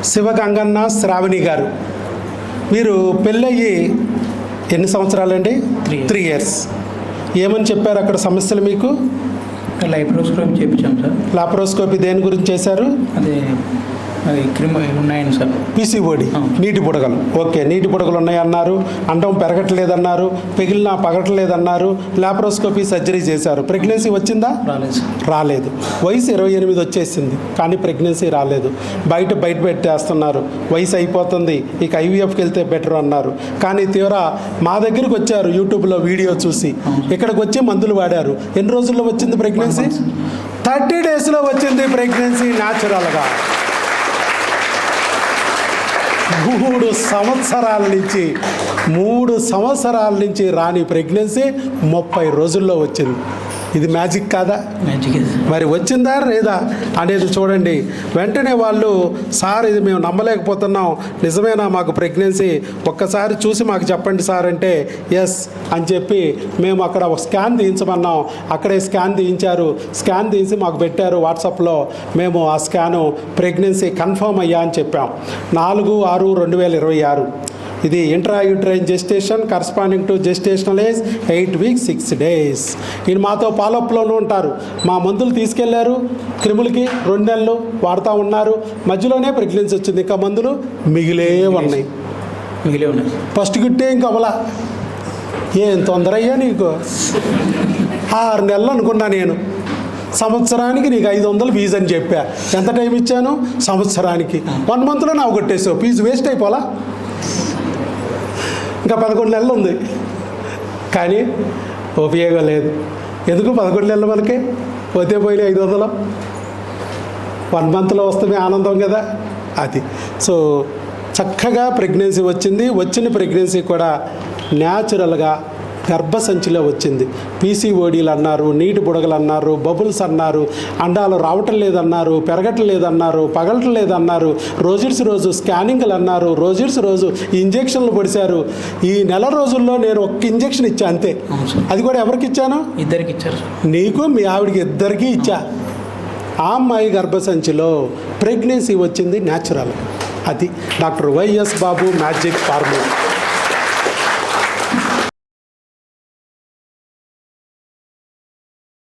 శివగంగన్న శ్రావణి గారు, మీరు పెళ్ళయ్యి ఎన్ని సంవత్సరాలండి? 3 years. ఏమని చెప్పారు అక్కడ సమస్యలు మీకు? లాప్రోస్కోపీ చేయించాం సార్. లాప్రోస్కోపీ దేని గురించి చేశారు? అదే అది ఉన్నాయండి సార్. పీసీఓడి, నీటి బుడగలు. ఓకే, నీటి బుడగలు ఉన్నాయన్నారు, అండం పెరగట్లేదన్నారు, పెగిలినా పగటలేదన్నారు, లాప్రోస్కోపీ సర్జరీ చేశారు. ప్రెగ్నెన్సీ వచ్చిందా? రాలేదు. వయసు 28 వచ్చేసింది, కానీ ప్రెగ్నెన్సీ రాలేదు. బయట పెట్టేస్తున్నారు, వయసు అయిపోతుంది, ఇక ఐవీఎఫ్కి వెళ్తే బెటర్ అన్నారు. కానీ తీవ్ర మా దగ్గరికి వచ్చారు, యూట్యూబ్లో వీడియో చూసి ఇక్కడికి వచ్చి మందులు వాడారు. ఎన్ని రోజుల్లో వచ్చింది ప్రెగ్నెన్సీ? 30 daysలో వచ్చింది ప్రెగ్నెన్సీ న్యాచురల్గా. 3 సంవత్సరాల నుంచి రాని ప్రెగ్నెన్సీ 30 రోజుల్లో వచ్చింది. ఇది మ్యాజిక్ కాదా? మరి వచ్చిందా లేదా అనేది చూడండి. వెంటనే వాళ్ళు, సార్ ఇది మేము నమ్మలేకపోతున్నాం, నిజమేనా మాకు ప్రెగ్నెన్సీ? ఒక్కసారి చూసి మాకు చెప్పండి సార్ అంటే, ఎస్ అని చెప్పి మేము అక్కడ ఒక స్కాన్ తీయించమన్నాం. అక్కడే స్కాన్ తీయించారు. స్కాన్ తీసి మాకు పెట్టారు వాట్సాప్లో. మేము ఆ స్కాను ప్రెగ్నెన్సీ కన్ఫర్మ్ అయ్యా అని చెప్పాం. 4/6/2026. ఇది intrauterine gestation corresponding to gestational age 8 weeks 6 days. ఈయన మాతో ఫాలోఅప్లోనూ ఉంటారు. మా మందులు తీసుకెళ్లారు, క్రిములకి 2 నెలలు వాడుతూ ఉన్నారు. మధ్యలోనే ప్రెగ్నెన్సీ వచ్చింది. ఇంకా మందులు మిగిలే ఉన్నాయి. ఫస్ట్ గిట్టే ఇంకా అవలా. ఏం తొందర అయ్యా నీకు? 6 నెలలు అనుకున్నా నేను. సంవత్సరానికి నీకు 500 ఫీజు అని చెప్పా. ఎంత టైం ఇచ్చాను? సంవత్సరానికి. 1 monthలో నాకు కొట్టేసావు. Fee waste అయిపోలా. ఇంకా 11 నెలలు ఉంది, కానీ ఉపయోగం లేదు. ఎందుకు 11 నెలలు? మనకి పోతే పోయిన 500 1 monthలో వస్తే ఆనందం కదా అది. సో చక్కగా ప్రెగ్నెన్సీ వచ్చింది. వచ్చిన ప్రెగ్నెన్సీ కూడా న్యాచురల్గా గర్భసంచిలో వచ్చింది. పీసీఓడీలు అన్నారు, నీటి బుడగలు అన్నారు, బబుల్స్ అన్నారు, అండాలు రావటం లేదన్నారు, పెరగటం లేదన్నారు, పగలటం లేదన్నారు, రోజు స్కానింగ్లు అన్నారు, రోజు ఇంజెక్షన్లు పొడిచారు. ఈ నెల రోజుల్లో నేను 1 ఇంజెక్షన్ ఇచ్చా అంతే. అది కూడా ఎవరికి ఇచ్చాను? 2 ఇచ్చారు. నీకు మీ ఆవిడికి 2 ఇచ్చా. ఆ అమ్మాయి గర్భసంచిలో ప్రెగ్నెన్సీ వచ్చింది న్యాచురల్. అది డాక్టర్ వైఎస్ బాబు మ్యాజిక్ ఫార్ములా.